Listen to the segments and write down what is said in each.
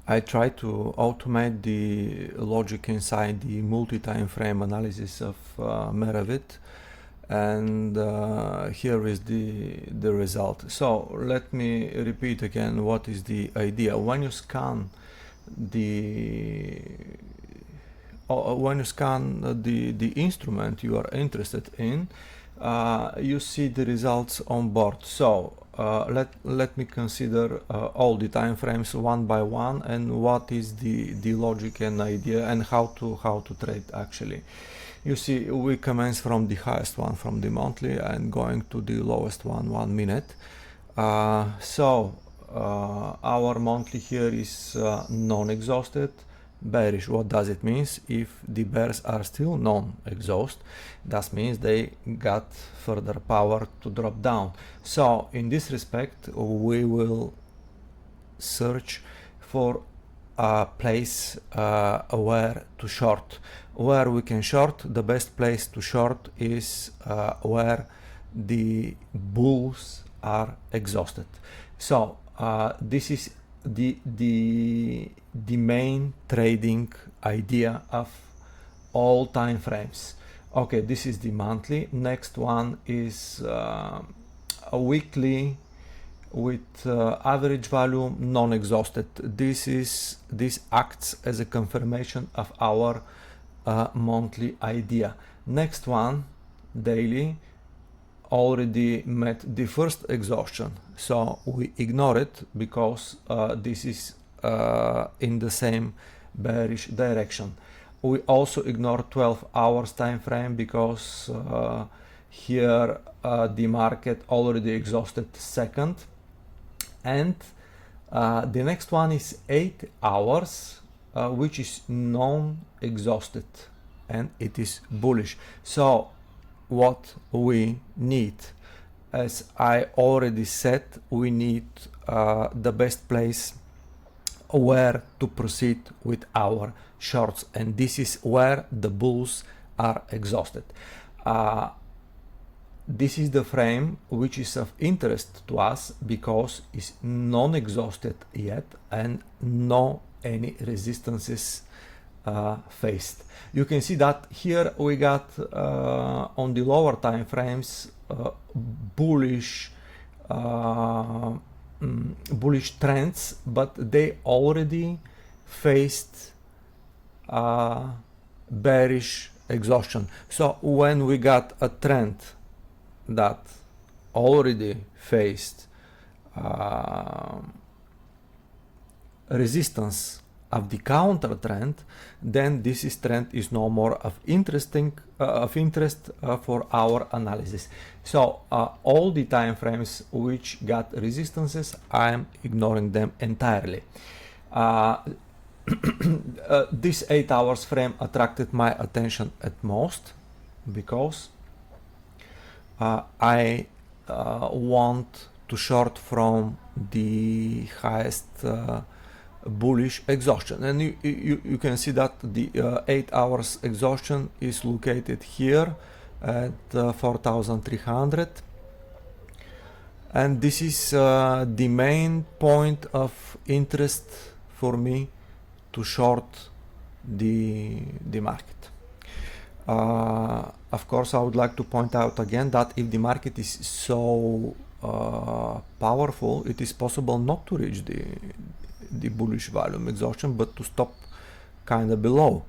I try to automate the logic inside the multi-time frame analysis of Meravith, and here is the result. So let me repeat again what is the idea. When you scan the the instrument you are interested in, you see the results on board. So let me consider all the time frames one by one, and what is the logic and idea, and how to trade actually. You see, we commence from the highest one, from the monthly, and going to the lowest one, 1 minute. Our monthly here is non-exhausted. Bearish. What does it mean? If the bears are still non-exhaust, that means they got further power to drop down. So in this respect, we will search for a place where to short. Where we can short, the best place to short is where the bulls are exhausted. So this is the main trading idea of all time frames. Okay, this is the monthly. Next one is a weekly with average value non-exhausted. This acts as a confirmation of our monthly idea. Next one, daily, already met the first exhaustion, so we ignore it because this is in the same bearish direction. We also ignore 12 hours time frame because here the market already exhausted second, and the next one is 8 hours which is non-exhausted, and it is bullish. So what we need, as I already said, we need the best place where to proceed with our shorts, and this is where the bulls are exhausted. This is the frame which is of interest to us because it's non-exhausted yet and no any resistances faced. You can see that here we got on the lower time frames bullish trends, but they already faced bearish exhaustion. So when we got a trend that already faced resistance of the counter trend, then this trend is no more of interest for our analysis. So all the time frames which got resistances, I am ignoring them entirely. This 8 hours frame attracted my attention at most because I want to short from the highest bullish exhaustion, and you can see that the 8 hours exhaustion is located here at 4,300, and this is the main point of interest for me to short the market. Of course, I would like to point out again that if the market is so powerful, it is possible not to reach the bullish volume exhaustion, but to stop kind of below.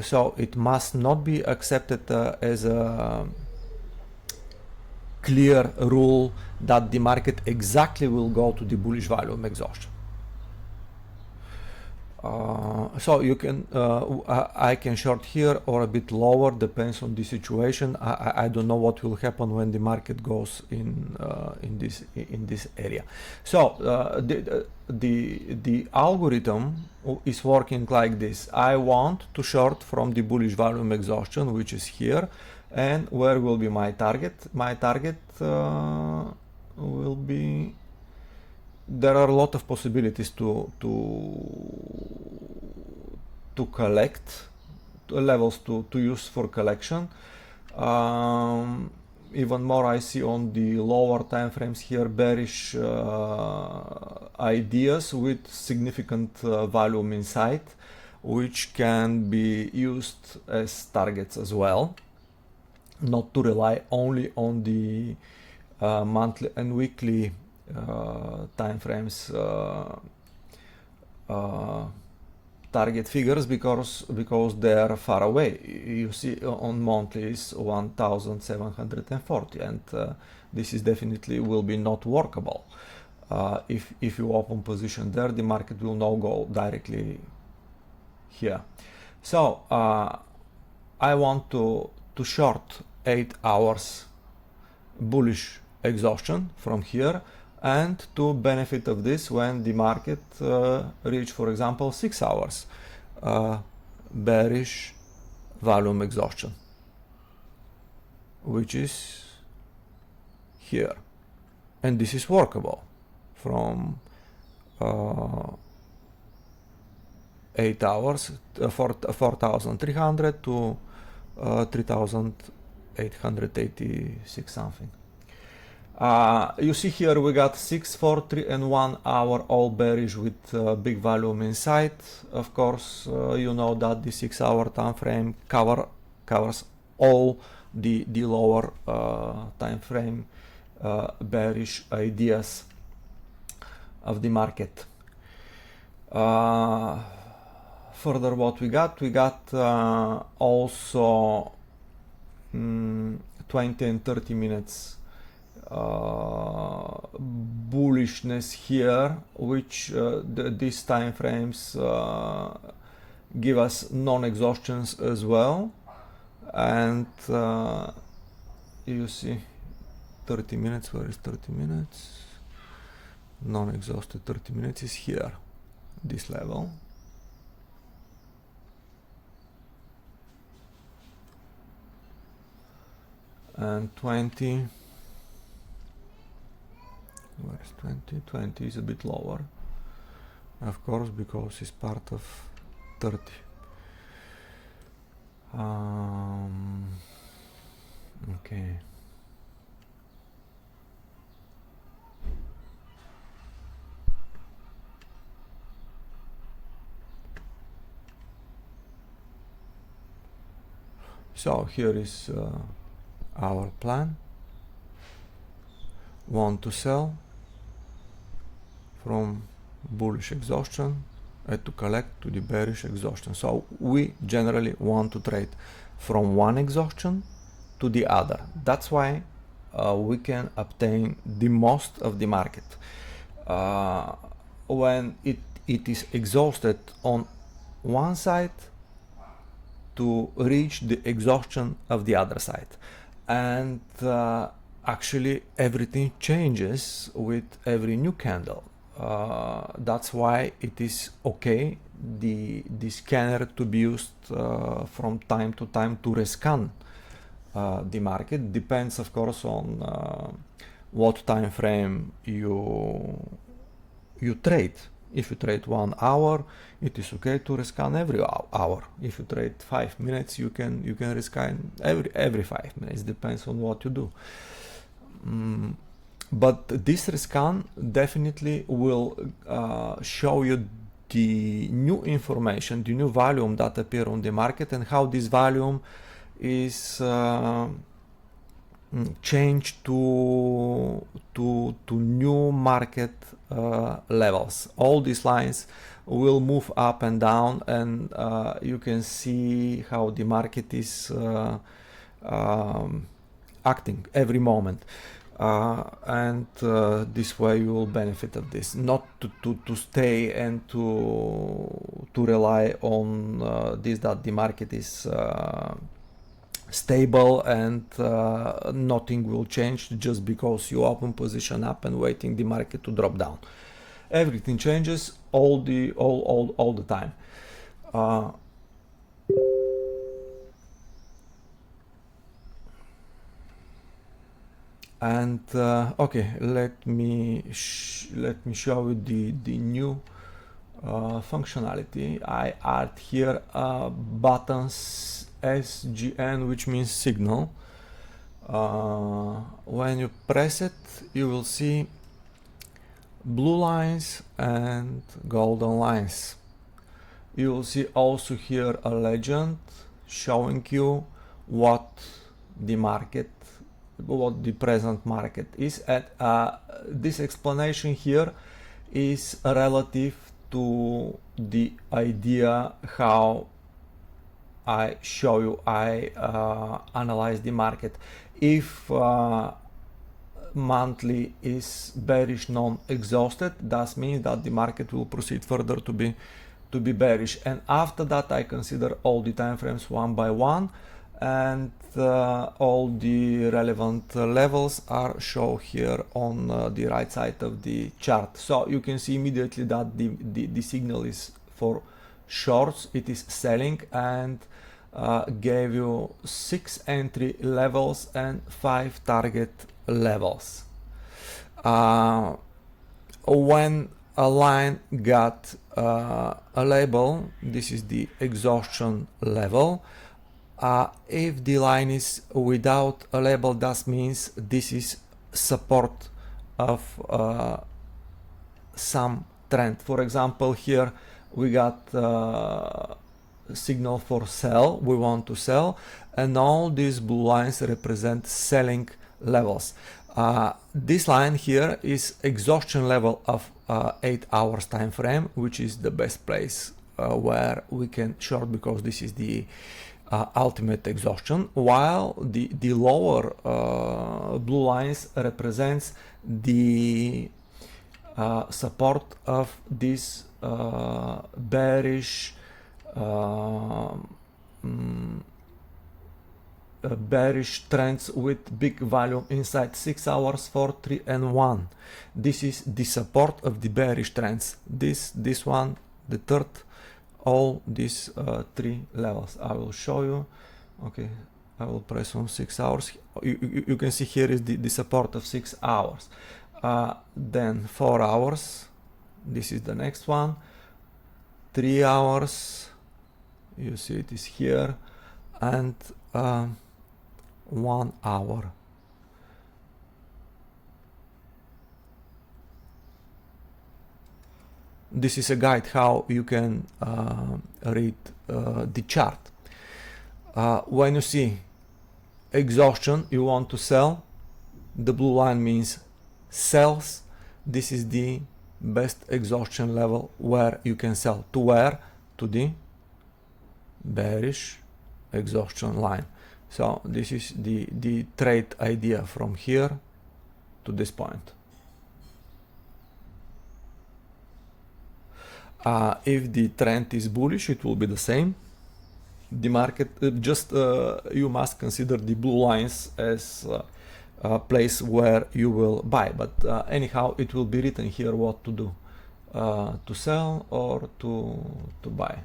So it must not be accepted as a clear rule that the market exactly will go to the bullish volume exhaustion. So you can I can short here or a bit lower, depends on the situation. I don't know what will happen when the market goes in this area. So the algorithm is working like this. I want to short from the bullish volume exhaustion, which is here, and where will be my target? My target will be, there are a lot of possibilities to collect levels to use for collection. Even more, I see on the lower time frames here bearish ideas with significant volume inside, which can be used as targets as well, not to rely only on the monthly and weekly time frames target figures, because they are far away. You see on monthly is 1740, and this is definitely will be not workable. If you open position there, the market will now go directly here. So I want to short 8 hours bullish exhaustion from here, and to benefit of this when the market reach, for example, 6 hours bearish volume exhaustion, which is here, and this is workable from 8 hours, 4,300 to 3,886 something. You see here we got 6, 4, 3 and 1 hour all bearish with big volume inside. Of course, you know that the 6 hour time frame covers all the lower time frame bearish ideas of the market. Further, what we got also 20 and 30 minutes bullishness here, which these time frames give us non-exhaustions as well. And you see 30 minutes, where is 30 minutes? Non-exhausted 30 minutes is here, this level. And 20, where is 20? 20 is a bit lower, of course, because it's part of 30. Okay. So here is our plan. Want to sell from bullish exhaustion and to collect to the bearish exhaustion. So we generally want to trade from one exhaustion to the other. That's why we can obtain the most of the market. When it is exhausted on one side, to reach the exhaustion of the other side. And actually everything changes with every new candle. That's why it is okay the scanner to be used from time to time to rescan the market. Depends of course on what time frame you trade. If you trade 1 hour, it is okay to rescan every hour. If you trade 5 minutes, you can rescan every 5 minutes. Depends on what you do. But this rescan definitely will show you the new information, the new volume that appear on the market, and how this volume is changed to new market levels. All these lines will move up and down, and you can see how the market is acting every moment. And this way you will benefit of this, not to stay and to rely on this, that the market is stable and nothing will change just because you open position up and waiting the market to drop down. Everything changes all the time. And okay, let me show you the new functionality. I add here buttons SGN, which means signal. When you press it, you will see blue lines and golden lines. You will see also here a legend showing you what the present market is, and this explanation here is relative to the idea how I show you I analyze the market. If monthly is bearish non-exhausted, that means that the market will proceed further to be bearish, and after that I consider all the time frames one by one, and all the relevant levels are shown here on the right side of the chart. So you can see immediately that the signal is for shorts, it is selling, and gave you 6 entry levels and 5 target levels. When a line got a label, this is the exhaustion level. If the line is without a label, that means this is support of some trend. For example, here we got signal for sell, we want to sell, and all these blue lines represent selling levels. This line here is exhaustion level of 8 hours time frame, which is the best place where we can short, because this is the ultimate exhaustion, while the lower blue lines represents the support of this bearish bearish trends with big volume inside 6 hours, 4, 3 and 1. This is the support of the bearish trends. This one, the third, all these 3 levels. I will show you. Okay, I will press on 6 hours. You can see here is the support of 6 hours. Then 4 hours, this is the next one. 3 hours, you see it is here, and 1 hour. This is a guide how you can read the chart. When you see exhaustion, you want to sell, the blue line means sells. This is the best exhaustion level where you can sell. To where? To the bearish exhaustion line. So this is the trade idea from here to this point. If the trend is bullish, it will be the same. The market, you must consider the blue lines as a place where you will buy, but anyhow it will be written here what to do, to sell or to buy.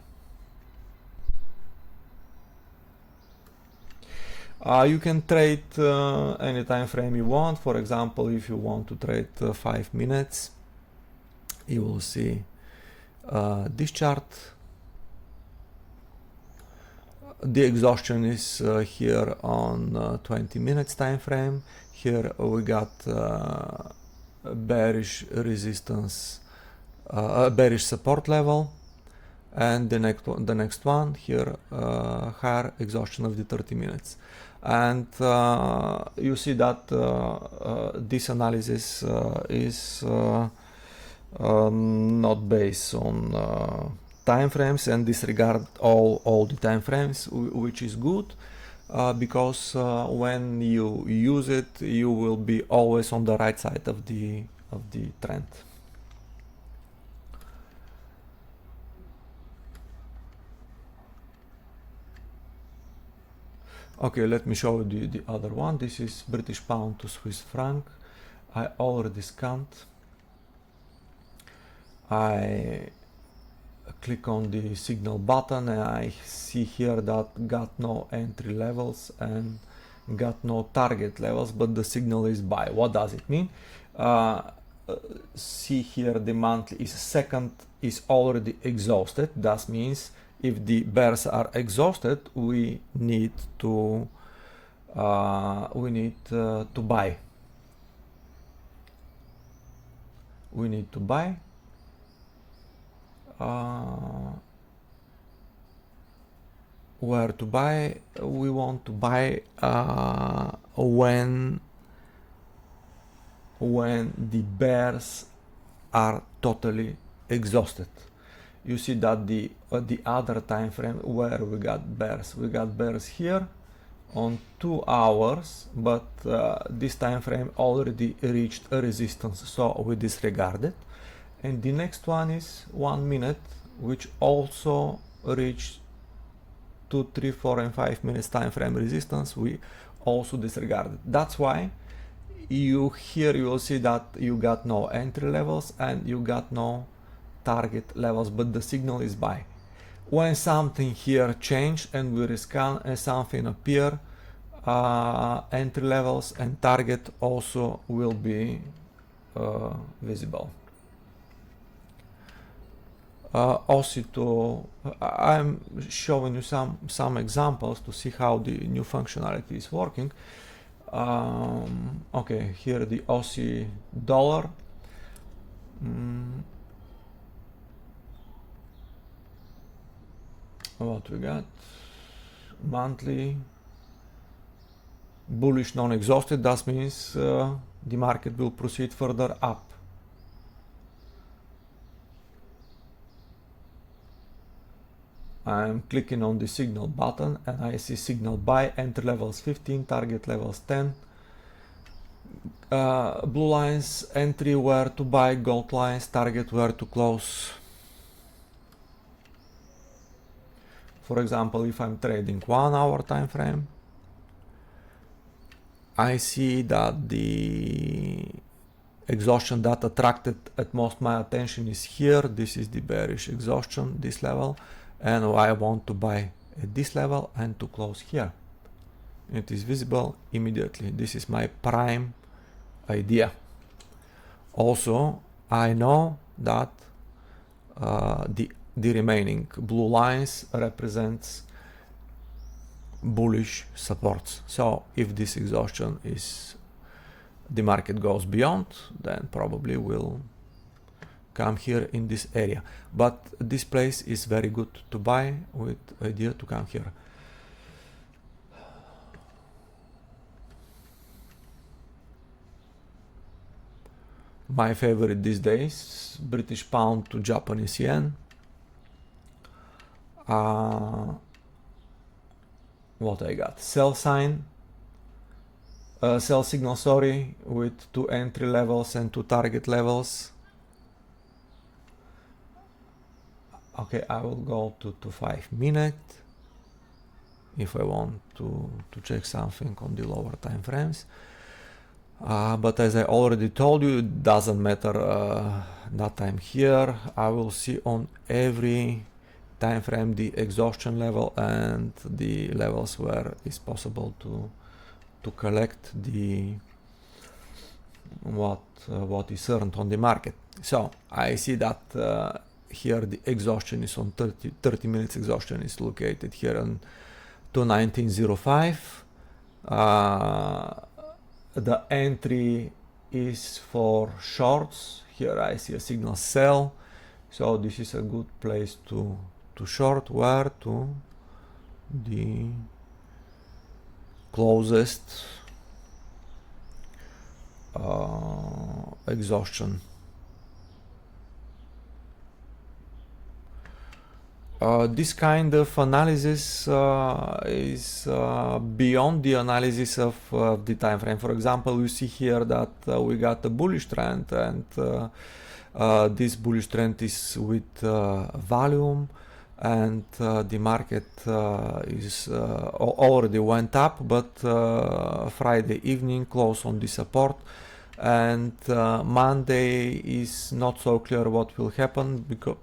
You can trade any time frame you want. For example, if you want to trade 5 minutes, you will see this chart. The exhaustion is here on 20 minutes time frame. Here we got bearish resistance, bearish support level, and the next one here, higher exhaustion of the 30 minutes. And you see that this analysis is not based on time frames and disregard all the time frames, which is good, because when you use it, you will be always on the right side of the trend. Okay, let me show you the other one. This is British pound to Swiss franc. I already scanned. I click on the signal button and I see here that got no entry levels and got no target levels, but the signal is buy. What does it mean? See here the monthly is second is already exhausted. That means if the bears are exhausted, we need to buy. we need to buy. Where to buy? We want to buy when the bears are totally exhausted. You see that the other time frame where we got bears here on 2 hours, but this time frame already reached a resistance, so we disregard it. And the next one is 1 minute, which also reached 2, 3, 4 and 5 minutes time frame resistance. We also disregarded. That's why you will see that you got no entry levels and you got no target levels, but the signal is buy. When something here change and we rescan and something appear, entry levels and target also will be visible. Also, I'm showing you some examples to see how the new functionality is working. Okay, here the Aussie dollar. What we got? Monthly bullish non-exhausted. That means the market will proceed further up. I'm clicking on the signal button and I see signal buy, entry levels 15, target levels 10. Blue lines, entry where to buy, gold lines, target where to close. For example, if I'm trading 1 hour time frame, I see that the exhaustion that attracted at most my attention is here. This is the bearish exhaustion, this level, and I want to buy at this level and to close here. It is visible immediately. This is my prime idea. Also, I know that the remaining blue lines represents bullish supports. So if this exhaustion is the market goes beyond, then probably will come here in this area. But this place is very good to buy with idea to come here. My favorite these days, British pound to Japanese yen. What I got? Sell sign, sell signal, sorry, with 2 entry levels and 2 target levels. Okay, I will go to 5 minutes if I want to check something on the lower time frames. But as I already told you, it doesn't matter that I'm here. I will see on every time frame the exhaustion level and the levels where it's possible to collect the what is earned on the market. So I see that here the exhaustion is on 30 minutes exhaustion is located here on 219.05. The entry is for shorts. Here I see a signal sell, so this is a good place to short. Where to the closest exhaustion. This kind of analysis is beyond the analysis of the time frame. For example, you see here that we got a bullish trend, and this bullish trend is with volume, and the market is already went up, but Friday evening closed on the support, and Monday is not so clear what will happen, because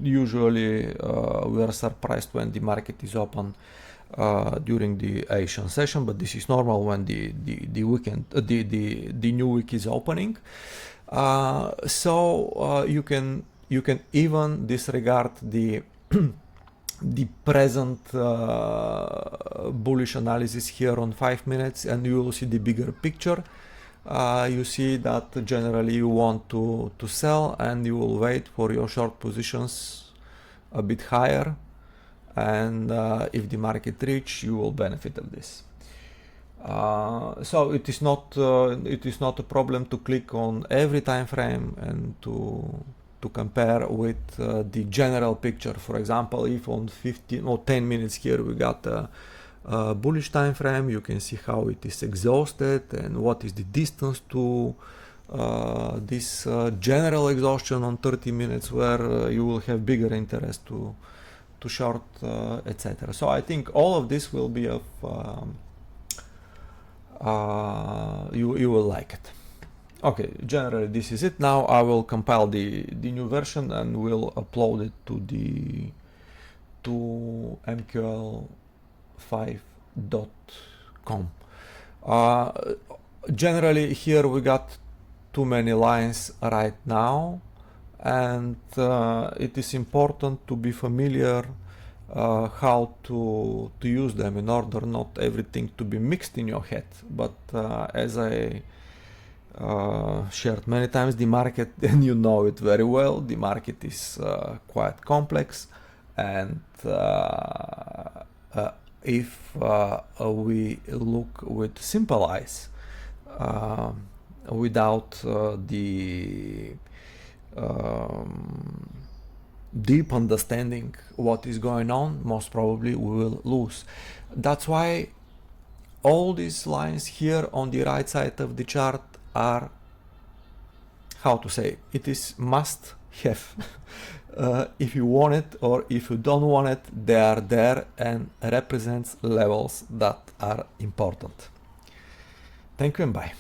usually we are surprised when the market is open during the Asian session, but this is normal when the weekend the new week is opening. So you can even disregard the the present bullish analysis here on 5 minutes, and you will see the bigger picture. you see that generally you want to sell, and you will wait for your short positions a bit higher, and if the market reach, you will benefit of this. So it is not a problem to click on every time frame and to compare with the general picture. For example, if on 15 or 10 minutes here we got a bullish time frame, you can see how it is exhausted and what is the distance to this general exhaustion on 30 minutes, where you will have bigger interest to short, etc. So I think all of this will be of you will like it. Okay, generally this is it. Now I will compile the new version and will upload it to mql5.com. Generally here we got too many lines right now, and it is important to be familiar how to use them in order not everything to be mixed in your head. But as I shared many times, the market, and you know it very well, the market is quite complex, and if we look with simple eyes, without the deep understanding what is going on, most probably we will lose. That's why all these lines here on the right side of the chart are, how to say, it is must have. If you want it or if you don't want it, they are there and represents levels that are important. Thank you and bye.